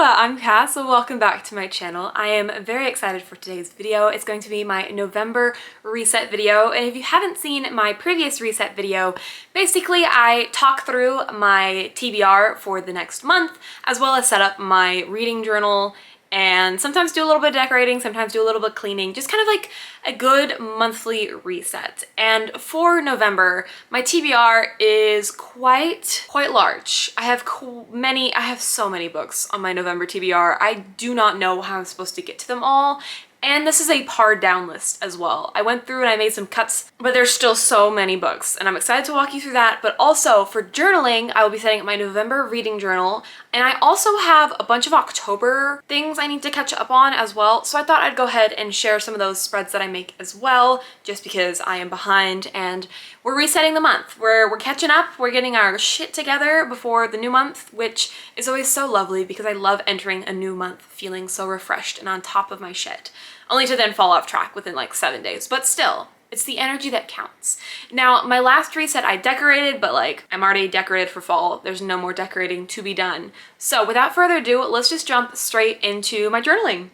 I'm Cass, so welcome back to my channel. I am very excited for today's video. It's going to be my November reset video, and if you haven't seen my previous reset video, basically I talk through my TBR for the next month, as well as set up my reading journal, and sometimes do a little bit of decorating, sometimes do a little bit of cleaning, just kind of like a good monthly reset. And for November, my TBR is quite large. I have so many books on my November TBR. I do not know how I'm supposed to get to them all. And this is a pared down list as well. I went through and I made some cuts, but there's still so many books, and I'm excited to walk you through that. But also for journaling, I will be setting up my November reading journal, and I also have a bunch of October things I need to catch up on as well. So I thought I'd go ahead and share some of those spreads that I make as well, just because I am behind and we're resetting the month. We're catching up, we're getting our shit together before the new month, which is always so lovely because I love entering a new month feeling so refreshed and on top of my shit. Only to then fall off track within like 7 days, but still, it's the energy that counts. Now, my last reset I decorated, but like I'm already decorated for fall. There's no more decorating to be done. So without further ado, let's just jump straight into my journaling.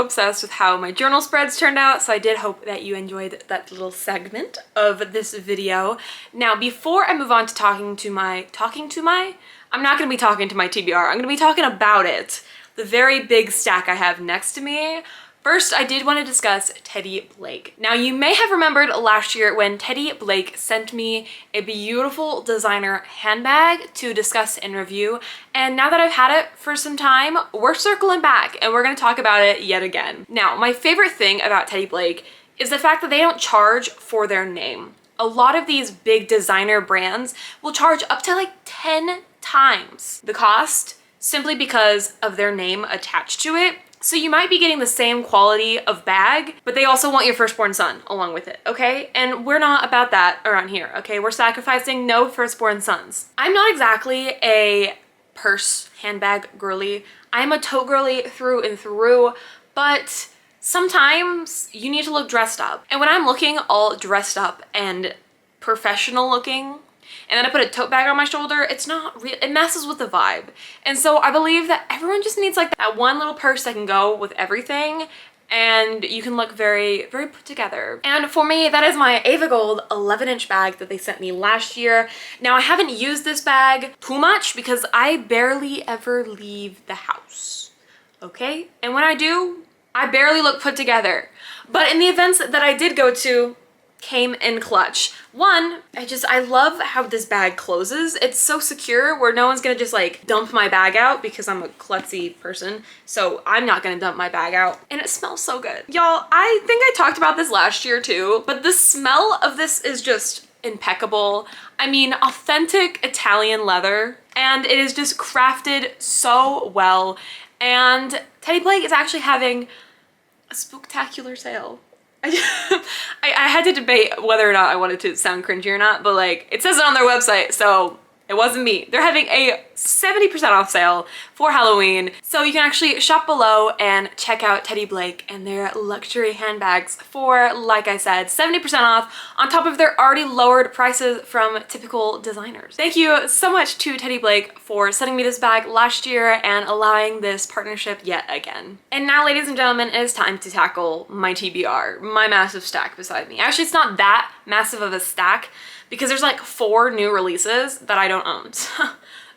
obsessed with how my journal spreads turned out, so I did hope that you enjoyed that little segment of this video. Now, before I move on to talking to my, I'm not gonna be talking to my TBR, I'm gonna be talking about it. The very big stack I have next to me. First, I did want to discuss Teddy Blake. Now, you may have remembered last year when Teddy Blake sent me a beautiful designer handbag to discuss and review, and now that I've had it for some time, we're circling back and we're going to talk about it yet again. Now, my favorite thing about Teddy Blake is the fact that they don't charge for their name. A lot of these big designer brands will charge up to like 10 times the cost simply because of their name attached to it. So you might be getting the same quality of bag, but they also want your firstborn son along with it, okay? And we're not about that around here, okay? We're sacrificing no firstborn sons. I'm not exactly a purse handbag girly. I'm a tote girly through and through, but sometimes you need to look dressed up. And when I'm looking all dressed up and professional looking, and then I put a tote bag on my shoulder, it's not real, it messes with the vibe. And so I believe that everyone just needs like that one little purse that can go with everything, and you can look very, very put together. And for me, that is my Ava Gold 11-inch bag that they sent me last year. Now, I haven't used this bag too much because I barely ever leave the house, okay? And when I do, I barely look put together. But in the events that I did go to, came in clutch. One, I love how this bag closes. It's so secure where no one's gonna just like dump my bag out because I'm a klutzy person. So I'm not gonna dump my bag out. And it smells so good. Y'all, I think I talked about this last year too, but the smell of this is just impeccable. I mean, authentic Italian leather, and it is just crafted so well. And Teddy Blake is actually having a spooktacular sale. I had to debate whether or not I wanted to sound cringy or not, but like, it says it on their website, so it wasn't me. They're having a 70% off sale for Halloween, so you can actually shop below and check out Teddy Blake and their luxury handbags for, like I said, 70% off on top of their already lowered prices from typical designers. Thank you so much to Teddy Blake for sending me this bag last year and allowing this partnership yet again. And now, ladies and gentlemen, it is time to tackle my TBR, my massive stack beside me. Actually, it's not that massive of a stack, because there's like 4 new releases that I don't own.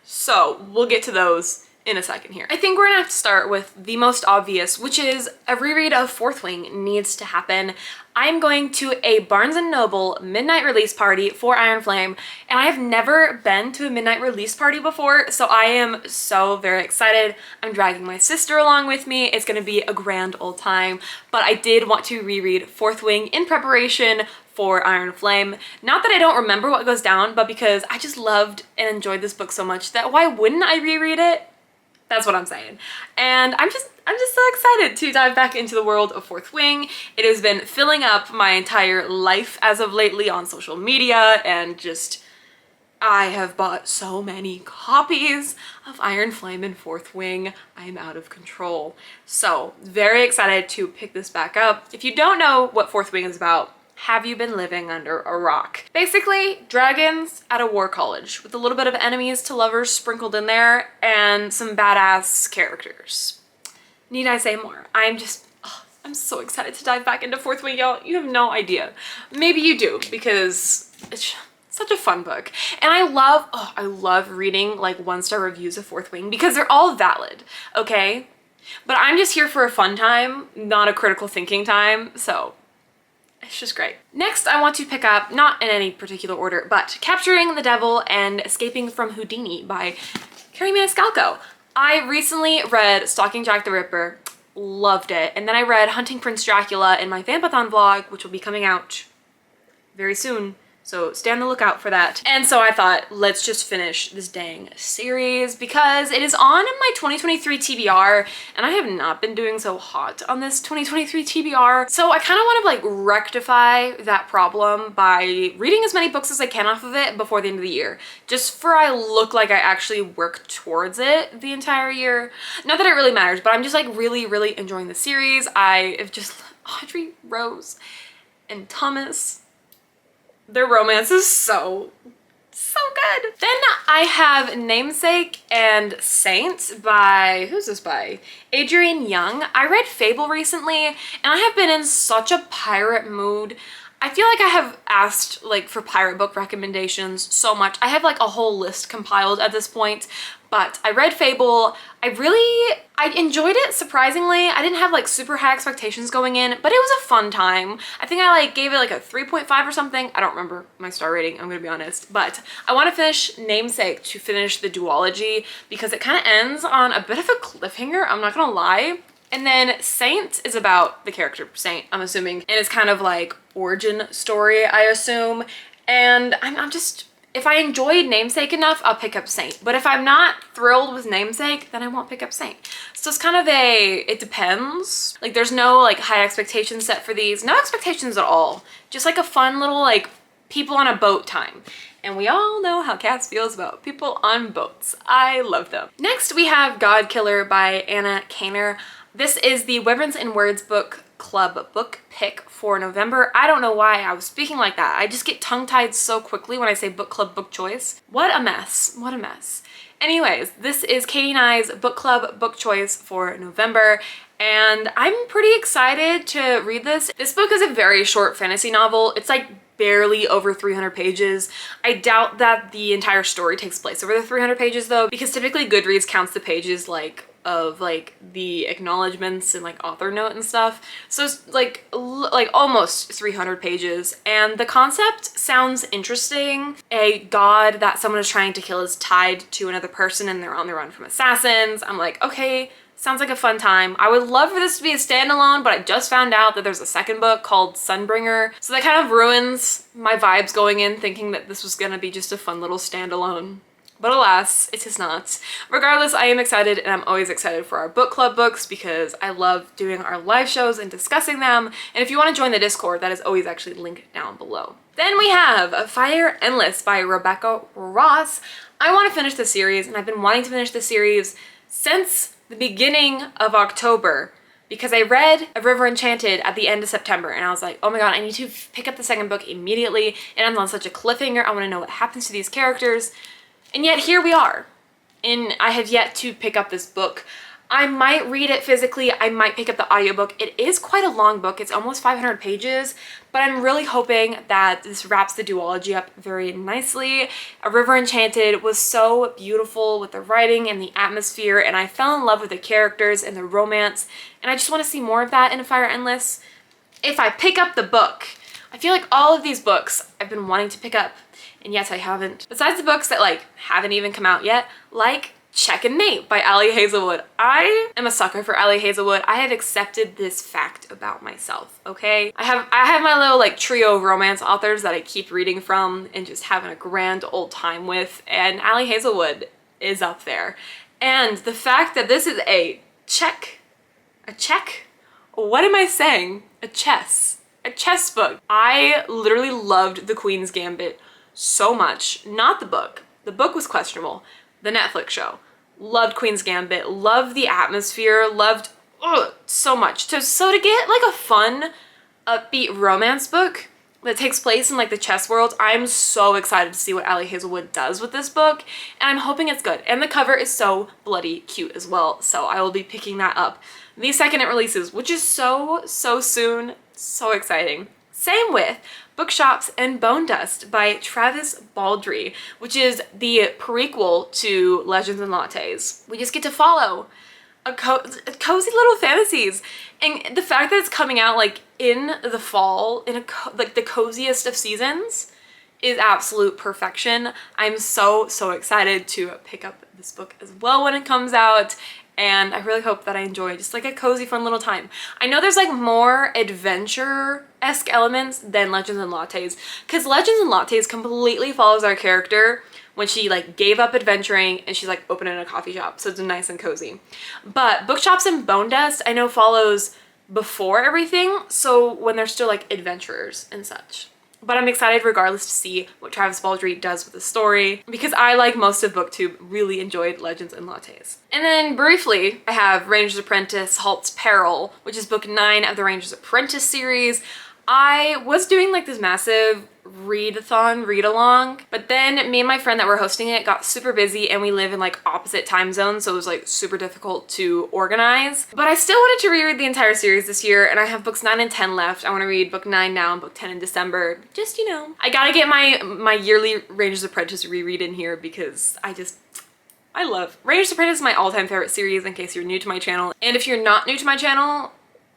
So we'll get to those in a second here. I think we're gonna have to start with the most obvious, which is a reread of Fourth Wing needs to happen. I'm going to a Barnes & Noble midnight release party for Iron Flame, and I have never been to a midnight release party before, so I am so very excited. I'm dragging my sister along with me. It's gonna be a grand old time, but I did want to reread Fourth Wing in preparation for Iron Flame. Not that I don't remember what goes down, but because I just loved and enjoyed this book so much that why wouldn't I reread it? That's what I'm saying. And I'm just so excited to dive back into the world of Fourth Wing. It has been filling up my entire life as of lately on social media, and just I have bought so many copies of Iron Flame and Fourth Wing. I'm out of control. So very excited to pick this back up. If you don't know what Fourth Wing is about, have you been living under a rock? Basically, dragons at a war college with a little bit of enemies to lovers sprinkled in there and some badass characters. Need I say more? I'm so excited to dive back into Fourth Wing, y'all. You have no idea. Maybe you do, because it's such a fun book. And I love reading like 1-star reviews of Fourth Wing because they're all valid, okay? But I'm just here for a fun time, not a critical thinking time, so it's just great. Next, I want to pick up, not in any particular order, but Capturing the Devil and Escaping from Houdini by Carrie Maniscalco. I recently read Stalking Jack the Ripper, loved it, and then I read Hunting Prince Dracula in my Vampathon vlog, which will be coming out very soon. So stay on the lookout for that. And so I thought, let's just finish this dang series because it is on my 2023 TBR, and I have not been doing so hot on this 2023 TBR. So I kind of want to like rectify that problem by reading as many books as I can off of it before the end of the year, just for I look like I actually work towards it the entire year. Not that it really matters, but I'm just like really, really enjoying the series. I have just, Audrey, Rose, and Thomas, their romance is so So good. Then I have Namesake and Saint by, who's this by? Adrienne Young. I read Fable recently and I have been in such a pirate mood. I feel like I have asked like for pirate book recommendations so much. I have like a whole list compiled at this point, but I read Fable. I enjoyed it surprisingly. I didn't have like super high expectations going in, but it was a fun time. I think I like gave it like a 3.5 or something. I don't remember my star rating, I'm gonna be honest, but I want to finish Namesake to finish the duology because it kind of ends on a bit of a cliffhanger, I'm not gonna lie. And then Saint is about the character Saint, I'm assuming, and it's kind of like origin story, I assume. And I'm just, if I enjoyed Namesake enough, I'll pick up Saint. But if I'm not thrilled with Namesake, then I won't pick up Saint. So it's kind of it depends. Like there's no like high expectations set for these, no expectations at all. Just like a fun little like people on a boat time. And we all know how Cass feels about people on boats. I love them. Next we have God Killer by Anna Kaner. This is the Wyverns and Words Book Club book pick for November. I don't know why I was speaking like that. I just get tongue-tied so quickly when I say book club book choice. What a mess. What a mess. Anyways, this is Katie and I's book club book choice for November, and I'm pretty excited to read this. This book is a very short fantasy novel. It's like barely over 300 pages. I doubt that the entire story takes place over the 300 pages though, because typically Goodreads counts the pages like of like the acknowledgements and like author note and stuff. So it's like almost 300 pages, and the concept sounds interesting. A god that someone is trying to kill is tied to another person and they're on the run from assassins. I'm like, okay, sounds like a fun time. I would love for this to be a standalone, but I just found out that there's a second book called Sunbringer. So that kind of ruins my vibes going in thinking that this was gonna be just a fun little standalone. But alas, it is not. Regardless, I am excited, and I'm always excited for our book club books because I love doing our live shows and discussing them. And if you want to join the Discord, that is always actually linked down below. Then we have Fire Endless by Rebecca Ross. I want to finish the series, and I've been wanting to finish the series since the beginning of October because I read A River Enchanted at the end of September, and I was like, oh my god, I need to pick up the second book immediately, and I'm on such a cliffhanger. I want to know what happens to these characters. And yet here we are, and I have yet to pick up this book. I might read it physically, I might pick up the audiobook. It is quite a long book, it's almost 500 pages, but I'm really hoping that this wraps the duology up very nicely. A River Enchanted was so beautiful with the writing and the atmosphere, and I fell in love with the characters and the romance, and I just want to see more of that in Fire Endless. If I pick up the book, I feel like all of these books I've been wanting to pick up, and yet I haven't. Besides the books that like haven't even come out yet, like Check and Mate by Ali Hazelwood. I am a sucker for Ali Hazelwood. I have accepted this fact about myself, okay? I have my little like trio of romance authors that I keep reading from and just having a grand old time with, and Ali Hazelwood is up there. And the fact that this is a check, what am I saying? A chess book. I literally loved The Queen's Gambit so much. Not the book. The book was questionable. The Netflix show. Loved Queen's Gambit. Loved the atmosphere. Loved so much. So to get like a fun, upbeat romance book that takes place in like the chess world, I'm so excited to see what Ali Hazelwood does with this book, and I'm hoping it's good. And the cover is so bloody cute as well, so I will be picking that up the second it releases, which is so soon. So exciting. Same with Bookshops and Bone Dust by Travis Baldree, which is the prequel to Legends and Lattes. We just get to follow a cozy little fantasies, and the fact that it's coming out like in the fall in like the coziest of seasons is absolute perfection. I'm so excited to pick up this book as well when it comes out, and I really hope that I enjoy just like a cozy fun little time. I know there's like more adventure-esque elements than Legends and Lattes, because Legends and Lattes completely follows our character when she like gave up adventuring and she's like opening a coffee shop, so it's nice and cozy. But Bookshops and Bone Dust I know follows before everything, so when they're still like adventurers and such. But I'm excited regardless to see what Travis Baldree does with the story, because I, like most of BookTube, really enjoyed Legends and Lattes. And then briefly, I have Ranger's Apprentice Halt's Peril, which is book 9 of the Ranger's Apprentice series. I was doing like this massive read-a-thon, read-along. But then me and my friend that were hosting it got super busy and we live in like opposite time zones, so it was like super difficult to organize. But I still wanted to reread the entire series this year, and I have books 9 and 10 left. I want to read book 9 now and book 10 in December. Just, you know, I gotta get my yearly Ranger's Apprentice reread in here because I love Ranger's Apprentice is my all-time favorite series, in case you're new to my channel. And if you're not new to my channel,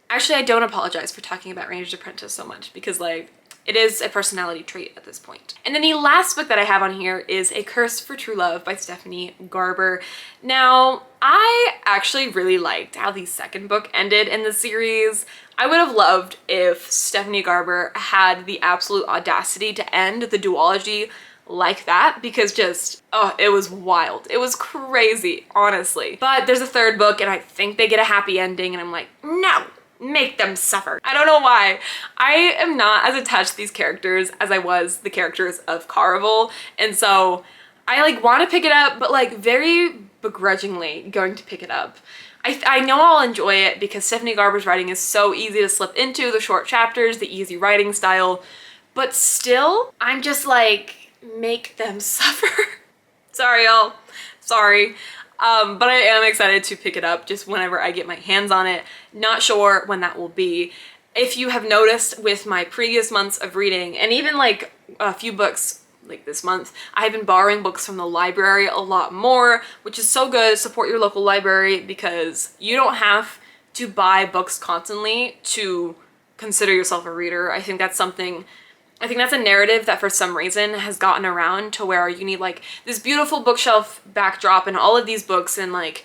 actually I don't apologize for talking about Ranger's Apprentice so much, because like it is a personality trait at this point. And then the last book that I have on here is A Curse for True Love by Stephanie Garber. Now, I actually really liked how the second book ended in the series. I would have loved if Stephanie Garber had the absolute audacity to end the duology like that, because just, oh, it was wild. It was crazy, honestly. But there's a third book and I think they get a happy ending and I'm like, no! Make them suffer. I don't know why. I am not as attached to these characters as I was the characters of Caraval, and so I like want to pick it up, but like very begrudgingly going to pick it up. I know I'll enjoy it because Stephanie Garber's writing is so easy to slip into, the short chapters, the easy writing style, but still, I'm just like, make them suffer. Sorry, y'all. Sorry. But I am excited to pick it up just whenever I get my hands on it. Not sure when that will be. If you have noticed with my previous months of reading, and even like a few books like this month, I've been borrowing books from the library a lot more, which is so good. Support your local library because you don't have to buy books constantly to consider yourself a reader. I think that's a narrative that for some reason has gotten around to where you need like this beautiful bookshelf backdrop and all of these books and like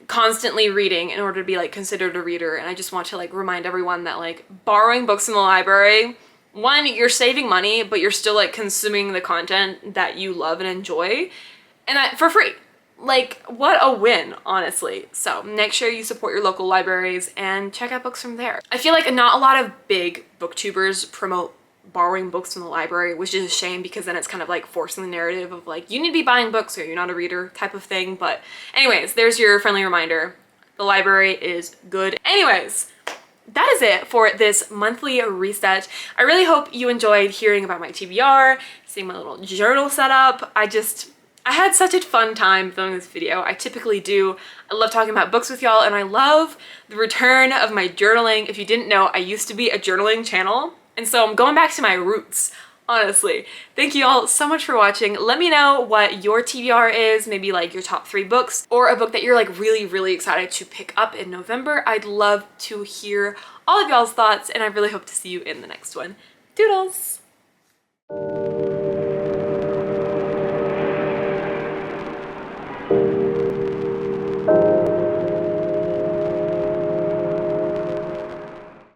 constantly reading in order to be like considered a reader. And I just want to like remind everyone that like borrowing books in the library, one, you're saving money, but you're still like consuming the content that you love and enjoy, and that for free. Like, what a win, honestly. So make sure you support your local libraries and check out books from there. I feel like not a lot of big booktubers promote borrowing books from the library, which is a shame because then it's kind of like forcing the narrative of like, you need to be buying books or you're not a reader type of thing. But anyways, there's your friendly reminder. The library is good. Anyways, that is it for this monthly reset. I really hope you enjoyed hearing about my TBR, seeing my little journal setup. I had such a fun time filming this video. I typically do. I love talking about books with y'all, and I love the return of my journaling. If you didn't know, I used to be a journaling channel, and so I'm going back to my roots, honestly. Thank you all so much for watching. Let me know what your TBR is, maybe like your top 3 books, or a book that you're like really, really excited to pick up in November. I'd love to hear all of y'all's thoughts, and I really hope to see you in the next one. Doodles!